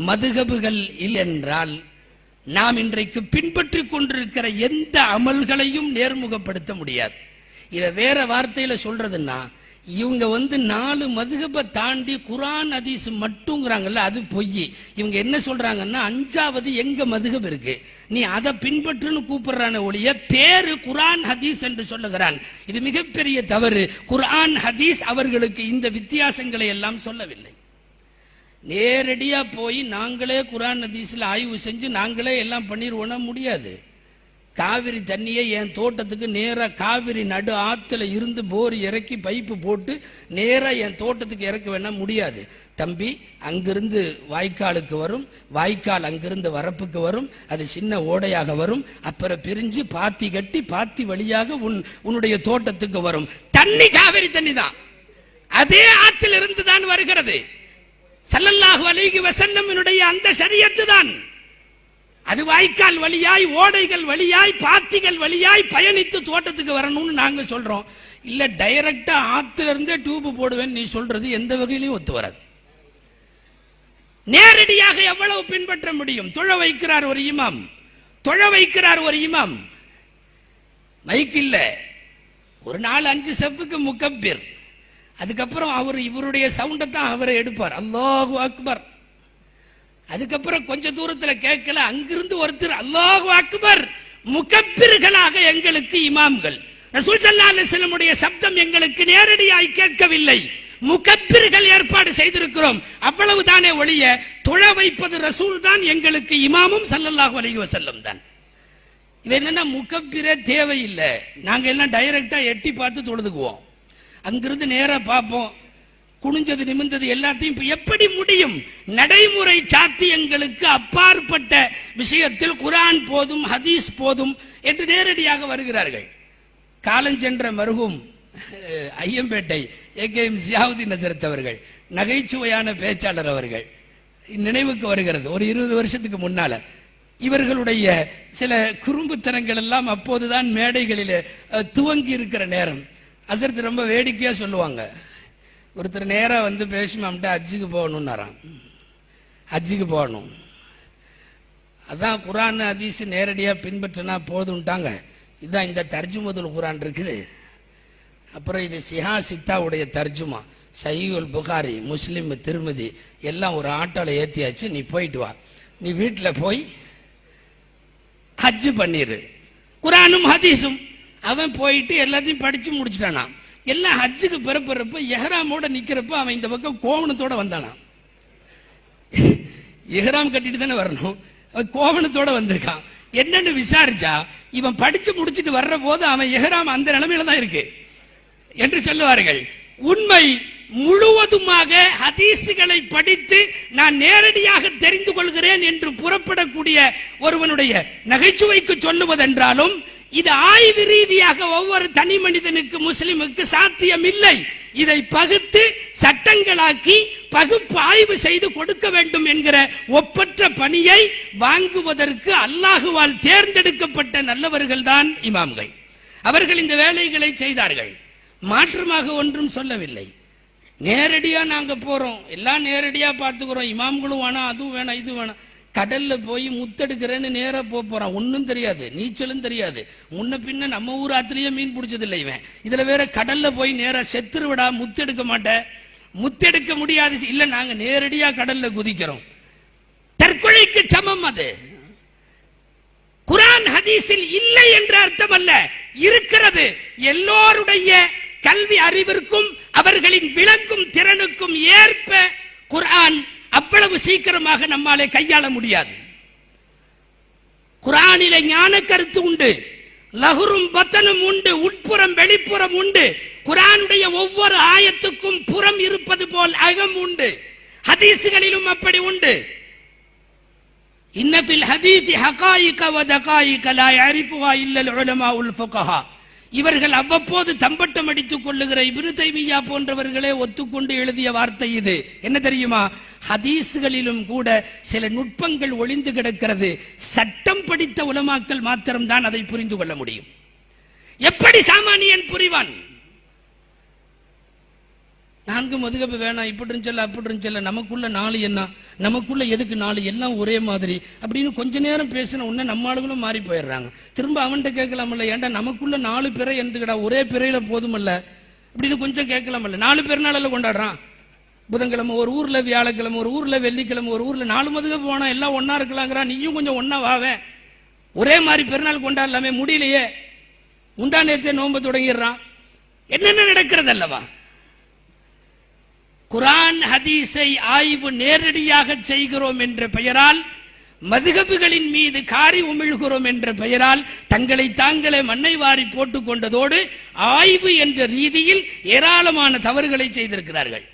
மதுகபுகள் இல்லை என்றால் நாம் இன்றைக்கு பின்பற்றி கொண்டிருக்கிற எந்த அமல்களையும் நேர்முகப்படுத்த முடியாது. இதை வேற வார்த்தையில சொல்றதுன்னா, இவங்க 4 மதுகபை தாண்டி குர்ஆன் ஹதீஸ் மட்டும்ங்கறாங்கல்ல, அது பொய். இவங்க என்ன சொல்றாங்கன்னா, 5வது எங்க மதுகப் இருக்கு, நீ அதை பின்பற்றுன்னு கூப்பிடுறான ஒழிய பேரு குர்ஆன் ஹதீஸ் என்று சொல்லுகிறான். இது மிகப்பெரிய தவறு. குர்ஆன் ஹதீஸ் அவர்களுக்கு இந்த வித்தியாசங்களை எல்லாம் சொல்லவில்லை. நேரடியா போய் நாங்களே குர்ஆன் ஹதீஸ்ல ஆய்வு செஞ்சு நாங்களே எல்லாம் பண்ணிடுவோம்னா முடியாது. காவிரி தண்ணியை என் தோட்டத்துக்கு நேராக காவிரி நடு ஆற்றுல இருந்து போர் இறக்கி பைப்பு போட்டு நேராக என் தோட்டத்துக்கு இறக்க வேணா முடியாது. தம்பி, அங்கிருந்து வாய்க்காலுக்கு வரும், வாய்க்கால் அங்கிருந்து வரப்புக்கு வரும், அது சின்ன ஓடையாக வரும், அப்புறம் பிரிஞ்சு பாத்தி கட்டி பாத்தி வழியாக உன்னுடைய தோட்டத்துக்கு வரும். தண்ணி காவிரி தண்ணி தான், அதே ஆற்றில் இருந்து தான் வருகிறது. ஸல்லல்லாஹு அலைஹி வஸல்லம் அந்த ஷரியத்து தான். அது வாய்க்கால் வழியாய் ஓடைகள் வழியாய் பாத்திகள் வழியாய் பயணித்து தோட்டத்துக்கு வரணும்னு நாங்க சொல்றோம். இல்ல டைரக்டா ஆத்துல இருந்தே டியூப் போடுவேன் நீ சொல்றது எந்த வகையிலையும் ஒத்து வராது. நேரடியாக எவ்வளவு பின்பற்ற முடியும்? தொழ வைக்கிறார் ஒரு இமாம், மைக் இல்ல, ஒரு நாள் 5 செஃப்புக்கு முகப்பிர், அதுக்கப்புறம் இவருடைய சவுண்டை தான் அவரை எடுப்பார், அல்லாஹு அக்பர். அதுக்கப்புறம் கொஞ்ச தூரத்துல கேட்கல, அங்கிருந்து ஒருத்தர் அல்லாஹு அக்பர். முகப்பிர்களாக எங்களுக்கு இமாம்கள். ரசூல் ஸல்லல்லாஹு அலைஹி வஸல்லம் சப்தம் எங்களுக்கு நேரடியாய் கேட்கவில்லை, முகப்பிர்கள் ஏற்பாடு செய்திருக்கிறோம். அவ்வளவுதானே ஒழிய தொழ வைப்பது ரசூல் தான் எங்களுக்கு இமாமும் ஸல்லல்லாஹு அலைஹி வஸல்லம் தான். இது என்னன்னா முகப்பிரே தேவையில்லை, நாங்க எல்லாம் டைரக்டா எட்டி பார்த்து தொழுதுக்குவோம். அங்கிருந்து நேரா பார்ப்போம், குனிஞ்சது நிமிர்ந்தது எல்லாத்தையும் எப்படி முடியும்? நடைமுறை சாத்தியங்களுக்கு அப்பாற்பட்ட விஷயத்தில் குர்ஆன் போதும் ஹதீஸ் போதும் என்று நேரடியாக வருகிறார்கள். காலஞ்சென்ற மருகும் ஐயம்பேட்டை ஏகேஎம் ஜியாவுதீன் ஹஜ்ரத் அவர்கள், நகைச்சுவையான பேச்சாளர் அவர்கள் நினைவுக்கு வருகிறது. ஒரு 20 வருஷத்துக்கு முன்னால இவர்களுடைய சில குறும்புத்தனங்கள் எல்லாம் அப்போதுதான் மேடைகளில் துவங்கி இருக்கிற நேரம். ஹஜ்ரத் ரொம்ப வேடிக்கையா சொல்லுவாங்க, ஒருத்தர் நேராக வந்து பேசுமாம்ட்டு ஹஜ்ஜுக்கு போகணுன்னாராம். ஹஜ்ஜுக்கு போகணும், அதான் குர்ஆன் ஹதீஸ் நேரடியாக பின்பற்றினா போதும்ட்டாங்க. இதுதான் இந்த தர்ஜுமத்துல் குர்ஆன் இருக்குது. அப்புறம் இது சிஹா சித்தாவுடைய தர்ஜுமா, சஹீஹுல் புகாரி, முஸ்லிம், திருமதி எல்லாம் ஒரு ஆட்டோவில் ஏற்றியாச்சு. நீ போயிட்டு வா, நீ வீட்டில் போய் ஹஜ்ஜு பண்ணிடு. குர்ஆனும் ஹதீஸும் அவன் போயிட்டு எல்லாத்தையும் படிச்சு முடிச்சுட்டானா. எல்லாம் ஹஜ்ஜுக்கு பிறப்புறப்ப எஹ்ராமோட நிக்கிறப்ப அவன் இந்த பக்கம் கோவணத்தோட வந்தானா. எஹ்ராம் கட்டிட்டு தானே வரணும், அவன் கோவணத்தோட வந்திருக்கான். என்னன்னு விசாரிச்சா இவன் படிச்சு முடிச்சுட்டு வர்ற போது அவன் எஹ்ராம் அந்த நிலைமையில தான் இருக்கு என்று சொல்லுவார்கள். உண்மை முழுவதுமாக ஹதீசுகளை படித்து நான் நேரடியாக தெரிந்து கொள்கிறேன் என்று புறப்படக்கூடிய ஒருவனுடைய நகைச்சுவைக்கு சொல்லுவதென்றாலும் இது ஆய்வு ரீதியாக ஒவ்வொரு தனி மனிதனுக்கு முஸ்லிமுக்கு சாத்தியம் இல்லை. இதை பகுத்து சட்டங்களாக்கி பகுப்பு ஆய்வு செய்து கொடுக்க வேண்டும் என்கிற ஒப்பற்ற பணியை வாங்குவதற்கு அல்லாஹுவால் தேர்ந்தெடுக்கப்பட்ட நல்லவர்கள் தான் இமாம்கள். அவர்கள் இந்த வேலைகளை செய்தார்கள், மாற்றமாக ஒன்றும் சொல்லவில்லை. நேரடியா நாங்க போறோம், எல்லாம் நேரடியா பார்த்துக்கிறோம், இமாம்களும் வேணாம், அதுவும் வேணாம், இது வேணாம். கடல்ல போய் முத்தெடுக்கிறேன்னு நேரா போறான், ஒன்னும் தெரியாது, நீச்சலும் தெரியாது, முன்ன பின்ன நம்ம ஊர் ஆத்திலேயே மீன் பிடிச்சதில்லை இவன். இதுல வேற கடல்ல போய் நேரா செத்துருவிடா, முத்தெடுக்க மாட்டேன், முத்தெடுக்க முடியாது. இல்ல நாங்க நேரடியா கடல்ல குதிக்கிறோம். தற்கொலைக்கு சமம் அது. குர்ஆன் ஹதீஸில் இல்லை என்ற அர்த்தம் அல்ல, இருக்கிறது. எல்லோருடைய கல்வி அறிவிற்கும் அவர்களின் விளங்கும் திறனுக்கும் ஏற்ப குர்ஆன் அவ்வளவு சீக்கிரமாக நம்மாலே கையாள முடியாது. குர்ஆனிலே ஞான கருத்து உண்டு, லஹுரும் பத்தனும் உண்டு, உட்புறம் வெளிப்புறம் உண்டு. குர்ஆனுடைய ஒவ்வொரு ஆயத்துக்கும் புறம் இருப்பது போல் அகம் உண்டு. ஹதீஸ்களிலும் அப்படி உண்டு. இன்ன ஃபில் ஹதீஸி ஹகாயிக வ தகாயிக லா யஅரிஃபுஹா இல்லல் உலமாஉல் ஃபுகஹா. இவர்கள் அவ்வப்போது தம்பட்டம் அடித்துக் கொள்ளுகிற இப்னு தைமிய்யா போன்றவர்களே ஒத்துக்கொண்டு எழுதிய வார்த்தை இது. என்ன தெரியுமா? ஹதீஸ்களிலும் கூட சில நுட்பங்கள் ஒளிந்து கிடக்கிறது. சட்டம் படித்த உலமாக்கள் மாத்திரம்தான் அதை புரிந்து கொள்ள முடியும். எப்படி சாமானியன் புரிவான்? 4 மதுகப்பு வேணாம், இப்படி இருந்துச்சல்ல அப்படி இருந்துச்சல்ல, நமக்குள்ள 4 என்ன, நமக்குள்ள எதுக்கு 4, எல்லாம் ஒரே மாதிரி அப்படின்னு கொஞ்ச நேரம் பேசின உடனே நம்ம ஆளுகளும் மாறி போயிடுறாங்க. திரும்ப அவன்கிட்ட கேட்கலாமல்ல, ஏன்டா நமக்குள்ள 4 பிறை எந்துக்கடா, ஒரே பிறையில போதுமல்ல அப்படின்னு கொஞ்சம் கேட்கலாமல்ல. 4 பெருநாள் கொண்டாடுறான். புதன்கிழமை ஒரு ஊர்ல, வியாழக்கிழமை ஒரு ஊர்ல, வெள்ளிக்கிழமை ஒரு ஊர்ல, 4 மதுகப்பு போனா எல்லாம் ஒன்னா இருக்கலாங்கிறான். நீயும் கொஞ்சம் ஒன்னா வாவேன், ஒரே மாதிரி பெருநாள் கொண்டாடலாமே. முடியலையே, முந்தா நேரத்தை நோன்பு தொடங்கிடுறான். என்னென்ன நடக்கிறது அல்லவா? குர்ஆன் ஹதீஸை ஆய்வு நேரடியாக செய்கிறோம் என்ற பெயரால், மதுகபுகளின் மீது காரி உமிழ்கிறோம் என்ற பெயரால் தங்களை தாங்களே மண்ணை வாரி போட்டுக் கொண்டதோடு ஆய்வு என்ற ரீதியில் ஏராளமான தவறுகளை செய்திருக்கிறார்கள்.